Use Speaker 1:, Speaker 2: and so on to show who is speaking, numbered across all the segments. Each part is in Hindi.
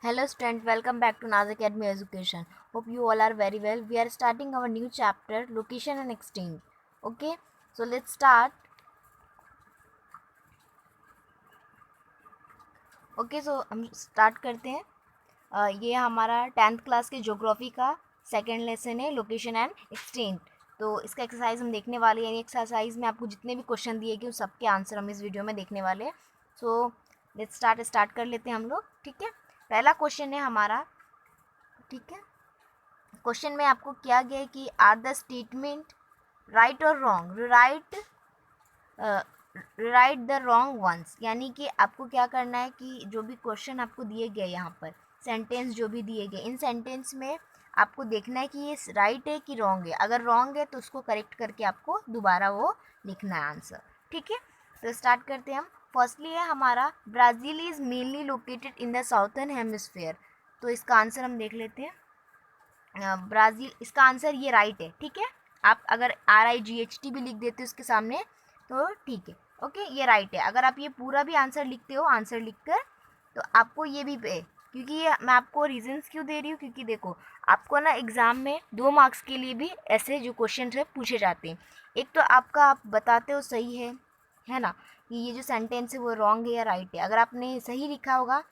Speaker 1: Hello student, welcome back to Naz Academy Education. Hope you all are very well. We are starting our new chapter, location and extent. Okay, so let's start. Okay, so हम स्टार्ट करते हैं. ये हमारा 10th क्लास के ज्योग्राफी का सेकेंड लेसन है, लोकेशन एंड एक्सटेंट. तो इसका एक्सरसाइज हम देखने वाले हैं. यानी एक्सरसाइज में आपको जितने भी क्वेश्चन दिए गए उन सबके आंसर हम इस वीडियो में देखने वाले हैं. सो लेट्स स्टार्ट कर लेते हैं हम लोग. ठीक है, पहला क्वेश्चन है हमारा. ठीक है, क्वेश्चन में आपको किया गया है कि आर द स्टेटमेंट राइट और wrong. Right the wrong ones. यानी कि आपको क्या करना है कि जो भी क्वेश्चन आपको दिए गए यहाँ पर सेंटेंस जो भी दिए गए इन सेंटेंस में आपको देखना है कि ये राइट है कि रॉन्ग है. अगर रॉन्ग है तो उसको करेक्ट करके आपको दोबारा वो लिखना है आंसर. ठीक है, तो स्टार्ट करते हैं हम. फर्स्टली है हमारा Brazil is mainly located in the southern hemisphere. तो इसका आंसर हम देख लेते हैं. ब्राज़ील, इसका आंसर ये राइट है. ठीक है, आप अगर RIGHT भी लिख देते हो इसके सामने तो ठीक है. ओके, ये राइट है. अगर आप ये पूरा भी आंसर लिखते हो आंसर लिखकर तो आपको ये भी पे, क्योंकि ये मैं आपको रीजंस क्यों दे रही हूँ, क्योंकि देखो आपको ना एग्ज़ाम में 2 मार्क्स के लिए भी ऐसे जो क्वेश्चन है पूछे जाते हैं. एक तो आपका आप बताते हो सही है ना, कि ये जो सेंटेंस है वो रॉन्ग है या राइट है. अगर आपने सही लिखा होगा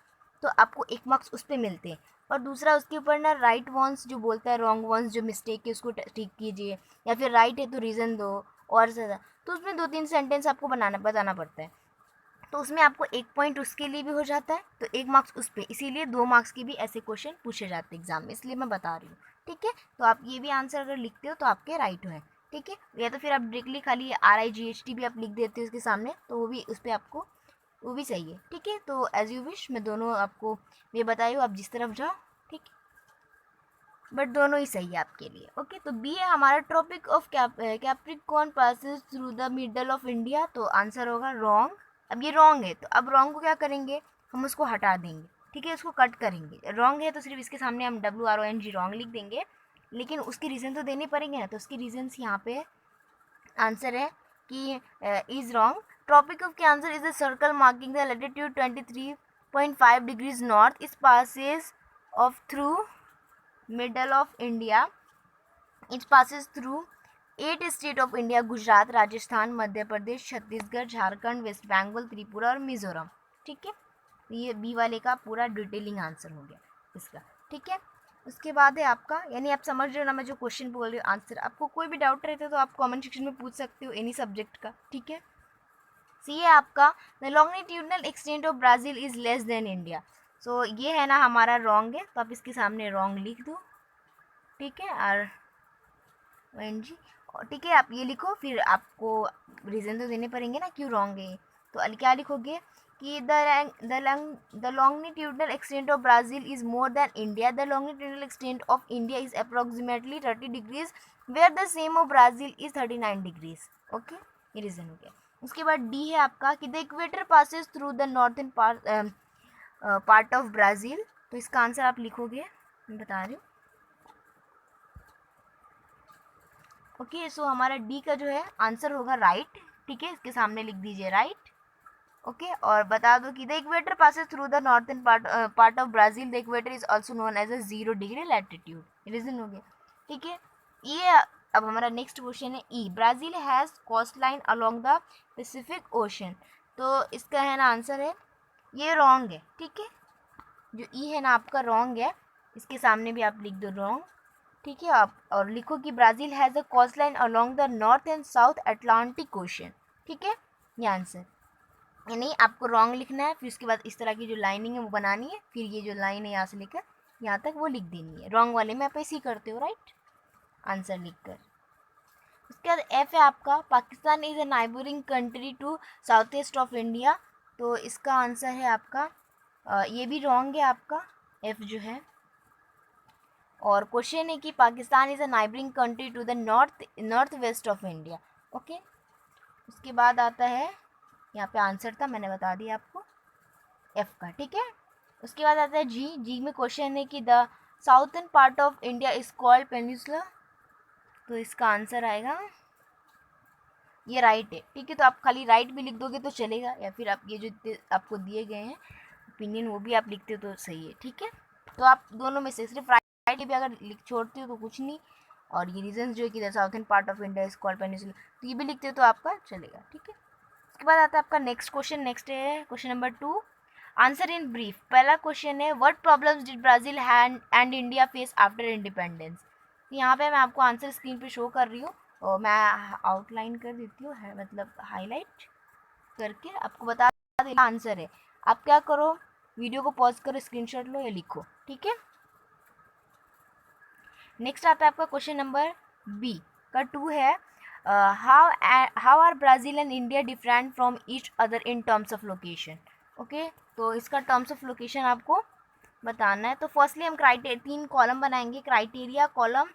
Speaker 1: तो आपको 1 मार्क्स उस पर मिलते हैं. और दूसरा उसके ऊपर ना राइट वंस जो बोलता है, रॉन्ग वंस जो मिस्टेक है उसको ठीक कीजिए, या फिर राइट है तो रीज़न दो और ज़्यादा. तो उसमें 2-3 सेंटेंस आपको बताना पड़ता है. तो उसमें आपको 1 पॉइंट उसके लिए भी हो जाता है, तो 1 मार्क्स उस पर. इसीलिए 2 मार्क्स के भी ऐसे क्वेश्चन पूछे जाते हैं एग्जाम में, इसलिए मैं बता रही हूँ. ठीक है, तो आप ये भी आंसर अगर लिखते हो तो आपके राइट है. ठीक है, या तो फिर आप डायरेक्टली खाली RIGHT भी आप लिख देते हो उसके सामने तो वो भी उस पर आपको वो भी सही है. ठीक है, तो एज यू विश, मैं दोनों आपको ये बताई हूँ, आप जिस तरफ जाओ. ठीक है, बट दोनों ही सही है आपके लिए. ओके, तो बी है हमारा Tropic of Capricorn passes through the middle of India. तो आंसर होगा रॉन्ग. अब ये रॉन्ग है तो अब रॉन्ग को क्या करेंगे, हम उसको हटा देंगे. ठीक है, उसको कट करेंगे. रॉन्ग है तो सिर्फ इसके सामने हम WRONG रॉन्ग लिख देंगे, लेकिन उसके रीज़न तो देने पड़ेंगे ना. तो उसके रीजन्स यहाँ पे आंसर है कि is wrong. Tropic of cancer is a circle marking the latitude 23.5 degrees north. Is passes off through middle of India. It passes through 8 state of India: Gujarat, Rajasthan, Madhya Pradesh, Chhattisgarh, Jharkhand, West Bengal, Tripura और मिजोरम. ठीक है, ये बी वाले का पूरा डिटेलिंग आंसर हो गया इसका. ठीक है, उसके बाद है आपका, यानी आप समझ रहे हो ना मैं जो क्वेश्चन बोल रही हूँ आंसर. आपको कोई भी डाउट रहता है तो आप कमेंट सेक्शन में पूछ सकते हो एनी सब्जेक्ट का. ठीक है, सी है आपका the longitudinal extent of Brazil is less than India. So ये है ना हमारा रॉन्ग है, तो आप इसके सामने रॉन्ग लिख दो. ठीक है, और ONG. ठीक है, आप ये लिखो, फिर आपको रीज़न तो देने पड़ेंगे ना क्यों रॉन्ग है. तो क्या लिखोगे कि the longitudinal extent of Brazil is more than India. The longitudinal extent of India is approximately 30 degrees where the same of Brazil is 39 degrees. Okay, ये रीज़न हो गया. उसके बाद डी है आपका कि the equator passes through the northern part of Brazil. तो इसका आंसर आप लिखोगे, मैं बता रही हूँ. ओके, सो हमारा डी का जो है आंसर होगा राइट. ठीक है, इसके सामने लिख दीजिए राइट. ओके, और बता दो कि the equator passes through the northern part of Brazil. The equator is also known as a 0 degree latitude. Reason हो गया. ठीक है, ये अब हमारा नेक्स्ट क्वेश्चन है E. Brazil has coast line along the Pacific ocean. तो इसका है ना आंसर है ये रॉन्ग है. ठीक है, जो ई है ना आपका रॉन्ग है, इसके सामने भी आप लिख दो रॉन्ग. ठीक है, आप और लिखो कि Brazil has a coast line along the north and south Atlantic ocean. ठीक है, ये आंसर. ये नहीं, आपको रॉन्ग लिखना है, फिर उसके बाद इस तरह की जो लाइनिंग है वो बनानी है, फिर ये जो लाइन है यहाँ से लेकर यहाँ तक वो लिख देनी है. रॉन्ग वाले में आप ऐसे ही करते हो राइट, आंसर लिख कर. उसके बाद एफ है आपका Pakistan is a neighbouring country to south east of India. तो इसका आंसर है आपका ये भी रॉन्ग है आपका, एफ जो है. और क्वेश्चन है कि Pakistan is a neighbouring country to the north west of India. Okay, उसके बाद आता है यहाँ पे आंसर था मैंने बता दिया आपको एफ का. ठीक है, उसके बाद आता है जी. जी में क्वेश्चन है कि the southern part of India is called peninsula. तो इसका आंसर आएगा ये राइट है. ठीक है, तो आप खाली राइट भी लिख दोगे तो चलेगा, या फिर आप ये जो आपको दिए गए हैं ओपिनियन वो भी आप लिखते हो तो सही है, ठीक है। तो आप दोनों में से सिर्फ राइट भी अगर लिख छोड़ते हो तो कुछ नहीं, और ये रीजन जो है कि the southern part of India is called peninsula, तो ये भी लिखते हो तो आपका चलेगा, ठीक है। उसके बाद आता है आपका नेक्स्ट क्वेश्चन। नेक्स्ट है question number 2, answer in brief. पहला क्वेश्चन है what problems did Brazil and India face after independence. यहाँ पे मैं आपको आंसर स्क्रीन पे शो कर रही हूँ, और मैं आउटलाइन कर देती हूँ, मतलब हाईलाइट करके आपको बता देना आंसर है। आप क्या करो, वीडियो को पॉज करो, स्क्रीनशॉट लो या लिखो, ठीक है। नेक्स्ट आता है आपका क्वेश्चन नंबर बी का 2 है, how are Brazil and India different from each other in terms of location. Okay, तो इसका टर्म्स ऑफ लोकेशन आपको बताना है। तो फर्स्टली हम 3 कॉलम बनाएंगे, क्राइटेरिया कॉलम,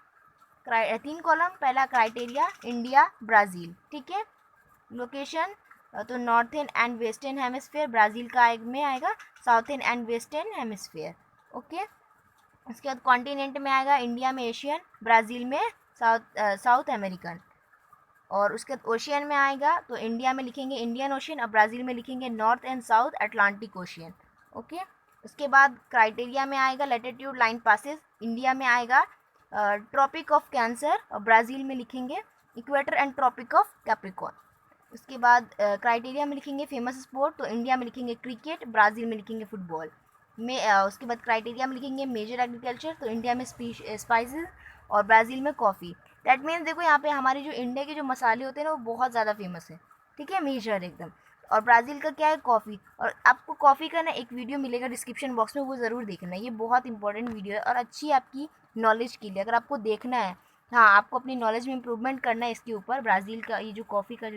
Speaker 1: 3 कॉलम। पहला क्राइटेरिया इंडिया ब्राज़ील, ठीक है। लोकेशन तो northern and western hemisphere, Brazil का में आएगा southern and western hemisphere, okay. उसके बाद कॉन्टिनेंट में आएगा इंडिया में एशियन, ब्राज़ील में साउथ अमेरिकन, और उसके बाद ओशियन में आएगा तो इंडिया में लिखेंगे इंडियन ओशियन और ब्राज़ील में लिखेंगे north and south Atlantic ocean, okay. उसके बाद क्राइटेरिया में आएगा लैटिट्यूड लाइन पासेस, इंडिया में आएगा ट्रॉपिक ऑफ कैंसर और ब्राज़ील में लिखेंगे equator and tropic of Capricorn. उसके बाद क्राइटेरिया में लिखेंगे फेमस स्पोर्ट, तो इंडिया में लिखेंगे क्रिकेट, ब्राज़ील में लिखेंगे फुटबॉल में। उसके बाद क्राइटेरिया में लिखेंगे मेजर एग्रीकल्चर, तो इंडिया में स्पाइसेस और ब्राज़ील में कॉफ़ी। दैट मीन्स देखो यहाँ पे हमारे जो इंडिया के जो मसाले होते हैं ना वो बहुत ज़्यादा फेमस है, ठीक है, मेजर एकदम। और ब्राज़ील का क्या है, कॉफ़ी। और आपको कॉफ़ी का ना एक वीडियो मिलेगा डिस्क्रिप्शन बॉक्स में, वो ज़रूर देखना, ये बहुत इंपॉर्टेंट वीडियो है और अच्छी आपकी नॉलेज के लिए, अगर आपको देखना है, हाँ आपको अपनी नॉलेज में इम्प्रूवमेंट करना है इसके ऊपर, ब्राज़ील का ये जो कॉफ़ी का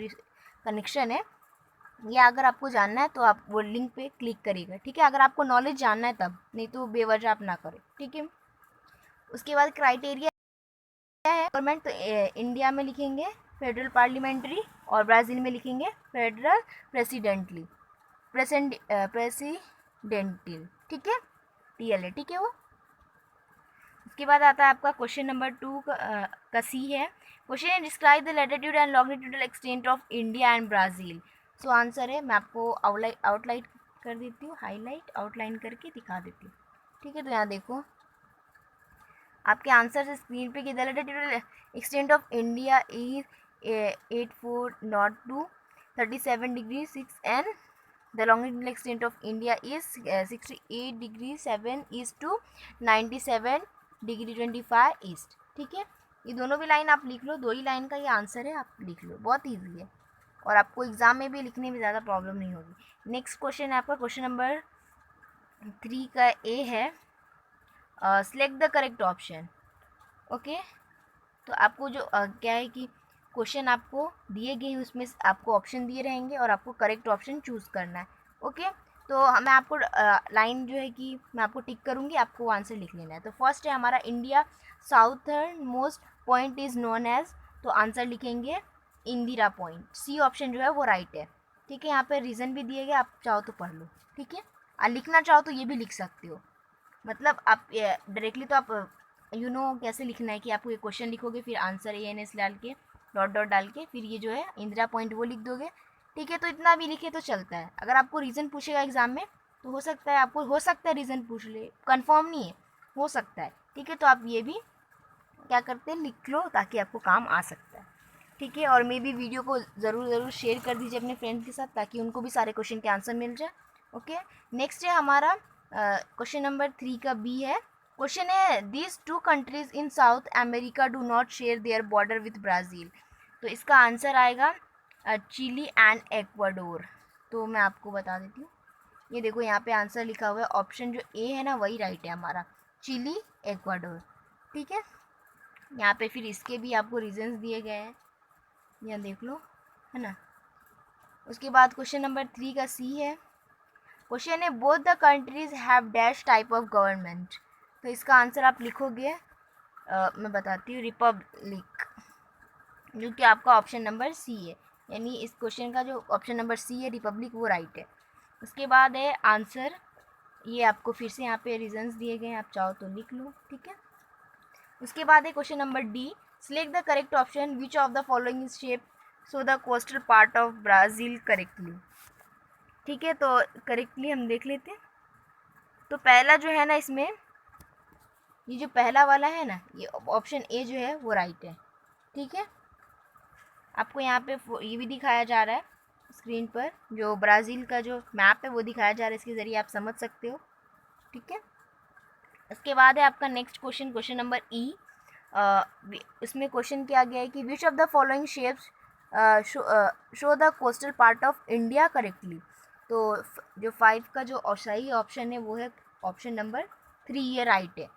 Speaker 1: कनेक्शन है, या अगर आपको जानना है तो आप वो लिंक पे क्लिक करिएगा, ठीक है, अगर आपको नॉलेज जानना है तब, नहीं तो बेवजह आप ना करें, ठीक है। उसके बाद क्राइटेरिया है गवर्नमेंट, तो इंडिया में लिखेंगे फेडरल पार्लियामेंट्री और ब्राज़ील में लिखेंगे फेडरल प्रेसिडेंटल, ठीक है, TLA, ठीक है वो। उसके बाद आता है आपका क्वेश्चन नंबर 2 का सी है, क्वेश्चन है describe the latitude and longitudinal extent of India and Brazil. So answer है, मैं आपको आउटलाइन कर देती हूँ, हाईलाइट आउटलाइन करके दिखा देती हूँ, ठीक है। तो यहाँ देखो आपके आंसर से स्क्रीन पे कि the latitudinal extent of India is 8402 37 degree 6 and the longitudinal extent of India is 68 degree 7 east to 97 degree 25 east, ठीक है। ये दोनों भी लाइन आप लिख लो, 2 ही लाइन का ये आंसर है, आप लिख लो, बहुत ईजी है और आपको एग्जाम में भी लिखने में ज़्यादा प्रॉब्लम नहीं होगी। नेक्स्ट क्वेश्चन है आपका क्वेश्चन नंबर 3 का ए है, select the correct option, okay. तो आपको जो क्या है कि क्वेश्चन आपको दिए गए हैं उसमें आपको ऑप्शन दिए रहेंगे और आपको करेक्ट ऑप्शन चूज़ करना है, ओके। तो मैं आपको लाइन जो है कि मैं आपको टिक करूँगी, आपको आंसर लिख लेना है। तो फर्स्ट है हमारा India southern most point is known as, तो आंसर लिखेंगे इंदिरा पॉइंट, सी ऑप्शन जो है वो राइट है, ठीक है। यहाँ पे रीज़न भी दिए गए, आप चाहो तो पढ़ लो, ठीक है। लिखना चाहो तो ये भी लिख सकते हो, मतलब आप डायरेक्टली तो आप कैसे लिखना है कि आपको ये क्वेश्चन लिखोगे, फिर आंसर ANS डाल के डॉट डॉट डाल के फिर ये जो है इंदिरा पॉइंट वो लिख दोगे, ठीक है। तो इतना भी लिखे तो चलता है। अगर आपको रीज़न पूछेगा एग्जाम में तो हो सकता है आपको, हो सकता है रीज़न पूछ ले, कन्फर्म नहीं है, हो सकता है, ठीक है। तो आप ये भी क्या करते हैं, लिख लो ताकि आपको काम आ सकता है, ठीक है। और मे भी वीडियो को ज़रूर शेयर कर दीजिए अपने फ्रेंड के साथ ताकि उनको भी सारे क्वेश्चन के आंसर मिल जाए, ओके। नेक्स्ट है हमारा क्वेश्चन नंबर 3 का बी है, क्वेश्चन है these 2 countries in south America do not share their border with Brazil. तो इसका आंसर आएगा चिली एंड एक्वाडोर। तो मैं आपको बता देती हूँ, ये देखो यहाँ पे आंसर लिखा हुआ है, ऑप्शन जो ए है ना वही राइट है हमारा, चिली एक्वाडोर, ठीक है। यहाँ पे फिर इसके भी आपको रीजंस दिए गए हैं, यहाँ देख लो, है ना। उसके बाद क्वेश्चन नंबर 3 का सी है, क्वेश्चन है both the countries have dash type of government. तो इसका आंसर आप लिखोगे मैं बताती हूँ, रिपब्लिक, जो कि आपका ऑप्शन नंबर सी है, यानी इस क्वेश्चन का जो ऑप्शन नंबर सी है रिपब्लिक वो राइट है। उसके बाद है आंसर, ये आपको फिर से यहाँ पे रीजंस दिए गए हैं, आप चाहो तो लिख लो, ठीक है। उसके बाद है question number D, select the correct option which of the following is shape so the coastal part of Brazil correctly, ठीक है। तो करेक्टली हम देख लेते हैं, तो पहला जो है ना इसमें, ये जो पहला वाला है ना, ये ऑप्शन ए जो है वो राइट है। ठीक है, आपको यहाँ पे ये भी दिखाया जा रहा है स्क्रीन पर, जो ब्राज़ील का जो मैप है वो दिखाया जा रहा है, इसके ज़रिए आप समझ सकते हो। ठीक है, इसके बाद है आपका नेक्स्ट क्वेश्चन, क्वेश्चन नंबर ई। इसमें क्वेश्चन किया गया है कि which of the following shapes show the coastal part of India correctly. तो जो 5 का जो सही ऑप्शन है वो है ऑप्शन नंबर 3, ये राइट है।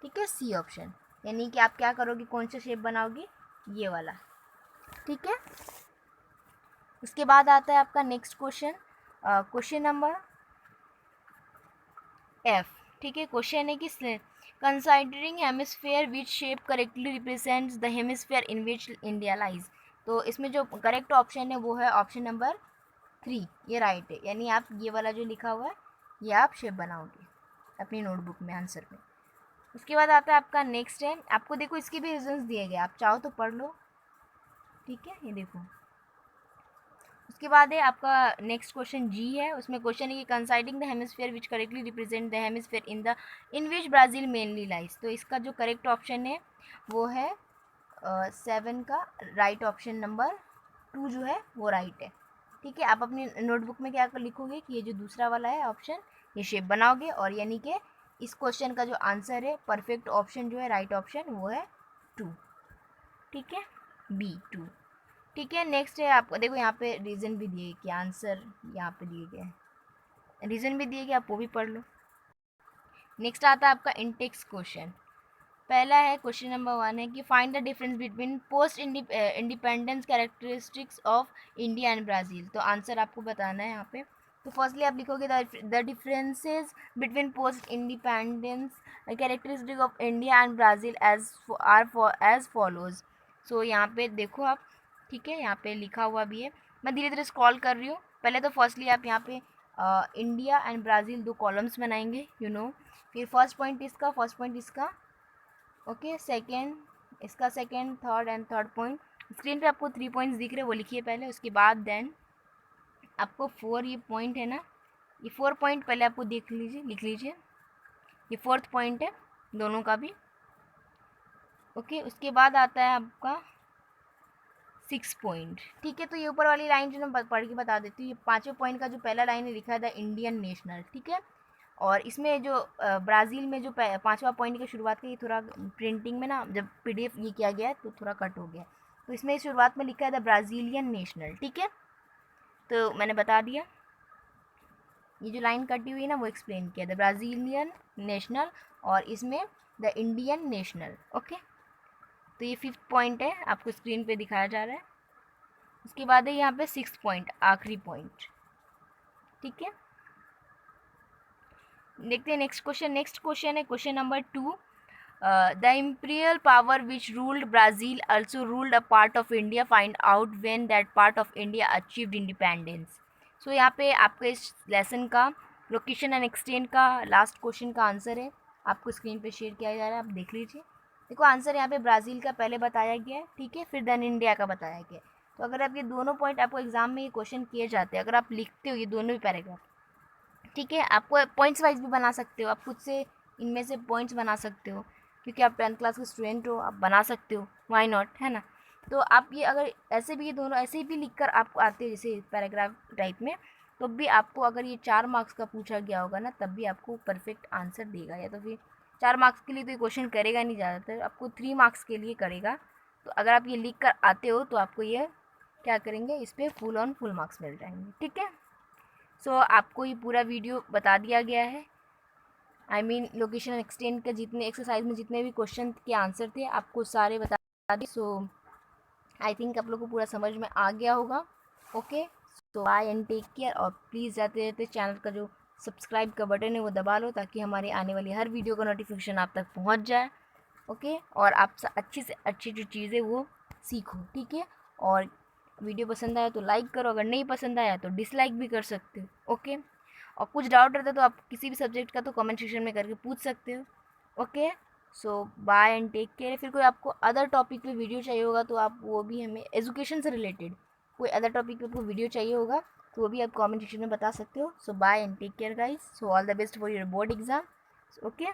Speaker 1: ठीक है, सी ऑप्शन, यानी कि आप क्या करोगे, कौन सा शेप बनाओगे, ये वाला। ठीक है, उसके बाद आता है आपका next question, question number F. ठीक है, क्वेश्चन है कि considering hemisphere which shape correctly represents the hemisphere in which India lies. तो इसमें जो करेक्ट ऑप्शन है वो है ऑप्शन नंबर 3, ये राइट है, यानी आप ये वाला जो लिखा हुआ है ये आप शेप बनाओगे अपनी नोटबुक में आंसर में। उसके बाद आता है आपका नेक्स्ट है, आपको देखो इसके भी रीजंस दिए गए, आप चाहो तो पढ़ लो। ठीक है, ये देखो। उसके बाद है आपका नेक्स्ट क्वेश्चन जी है, उसमें क्वेश्चन है कि considering the hemisphere which correctly represent the hemisphere in which Brazil mainly lies. तो इसका जो करेक्ट ऑप्शन है वो है 7 का राइट ऑप्शन नंबर 2 जो है वो राइट है। ठीक है, आप अपनी नोटबुक में क्या कर लिखोगे कि ये जो दूसरा वाला है ऑप्शन, ये शेप बनाओगे, और यानी कि इस क्वेश्चन का जो आंसर है परफेक्ट ऑप्शन जो है राइट ऑप्शन वो है 2। ठीक है, बी 2। ठीक है, नेक्स्ट है आपको देखो यहाँ पे रीज़न भी दिए कि आंसर यहाँ पे दिए गए हैं, रीज़न भी दिए गए, आप वो भी पढ़ लो। नेक्स्ट आता है आपका इंटेक्स क्वेश्चन। पहला है क्वेश्चन नंबर 1 है कि find the difference between post independence characteristics of India and Brazil. तो आंसर आपको बताना है यहाँ पे। तो फर्स्टली आप लिखोगे the differences between post independence characteristic of India and Brazil as follows. So यहाँ पे देखो आप, ठीक है, यहाँ पे लिखा हुआ भी है, मैं धीरे धीरे स्क्रॉल कर रही हूँ। पहले तो फर्स्टली आप यहाँ पे इंडिया एंड ब्राज़ील 2 कॉलम्स बनाएंगे, फिर फर्स्ट पॉइंट इसका, ओके, सेकेंड इसका, second, third and third point. Screen पे आपको 3 पॉइंट्स दिख रहे हैं, वो लिखिए पहले। उसके बाद देन आपको 4 ये पॉइंट है ना, ये 4 पॉइंट पहले आपको लिख लीजिए, ये 4th पॉइंट है दोनों का भी। ओके, उसके बाद आता है आपका 6 पॉइंट। ठीक है, तो ये ऊपर वाली लाइन जो मैं पढ़ के बता देती हूँ, ये 5वें पॉइंट का जो पहला लाइन है लिखा है द इंडियन नेशनल। ठीक है, और इसमें जो ब्राज़ील में जो 5वां पॉइंट की शुरुआत की, ये थोड़ा प्रिंटिंग में ना जब PDF ये किया गया है तो थोड़ा कट हो गया, तो इसमें शुरुआत में लिखा है द ब्राज़ीलियन नेशनल। ठीक है, तो मैंने बता दिया, ये जो लाइन कटी हुई है ना वो एक्सप्लेन किया, द ब्राज़ीलियन नेशनल और इसमें द इंडियन नेशनल। ओके, तो ये 5th पॉइंट है, आपको स्क्रीन पे दिखाया जा रहा है। उसके बाद है यहाँ पे 6th पॉइंट, आखिरी पॉइंट। ठीक है, देखते हैं नेक्स्ट क्वेश्चन है question number 2। The imperial power which ruled Brazil also ruled a part of India, find out when that part of India achieved independence। सो यहाँ पे आपके इस लेसन का लोकेशन एंड एक्सटेंड का लास्ट क्वेश्चन का आंसर है, आपको स्क्रीन पे शेयर किया जा रहा है, आप देख लीजिए। देखो आंसर यहाँ पे ब्राज़ील का पहले बताया गया है, ठीक है, फिर देन इंडिया का बताया गया है। तो अगर आप ये दोनों पॉइंट आपको एग्जाम में ये क्वेश्चन किए जाते हैं, अगर आप लिखते हो ये दोनों भी पैराग्राफ, ठीक है, आपको पॉइंट्स वाइज भी बना सकते हो, आप खुद से इनमें से पॉइंट्स बना सकते हो, क्योंकि आप 10th क्लास के स्टूडेंट हो, आप बना सकते हो, वाई नॉट, है ना। तो आप ये अगर ऐसे भी ये दोनों ऐसे भी लिख कर आपको आते हो जैसे पैराग्राफ टाइप में, तो भी आपको अगर ये 4 मार्क्स का पूछा गया होगा ना, तब भी आपको परफेक्ट आंसर देगा, या तो फिर 4 मार्क्स के लिए तो ये क्वेश्चन करेगा नहीं, ज़्यादातर आपको 3 मार्क्स के लिए करेगा। तो अगर आप ये लिख कर आते हो तो आपको ये क्या करेंगे, इस पर फुल मार्क्स मिल जाएंगे। ठीक है, सो आपको ये पूरा वीडियो बता दिया गया है, आई मीन लोकेशन एक्सटेंड के जितने एक्सरसाइज में जितने भी क्वेश्चन के आंसर थे आपको सारे बता दिए। सो आई थिंक आप लोग को पूरा समझ में आ गया होगा। Okay, so bye and take care, और प्लीज़ जाते रहते चैनल का जो सब्सक्राइब का बटन है वो दबा लो, ताकि हमारी आने वाली हर वीडियो का नोटिफिकेशन आप तक पहुंच जाए। ओके, और आप अच्छी से अच्छी जो चीज़ें वो सीखो। ठीक है, और वीडियो पसंद आया तो लाइक करो, अगर नहीं पसंद आया तो डिसलाइक भी कर सकते हो। ओके, और कुछ डाउट रहता है तो आप किसी भी सब्जेक्ट का तो कमेंट सेक्शन में करके पूछ सकते हो। Okay, so bye and take care. फिर कोई आपको अदर टॉपिक पे वीडियो चाहिए होगा तो आप वो भी हमें, एजुकेशन से रिलेटेड कोई अदर टॉपिक पे आपको वीडियो चाहिए होगा तो वो भी आप कमेंट सेक्शन में बता सकते हो। So bye and take care guys. So all the best for your board exam. Okay.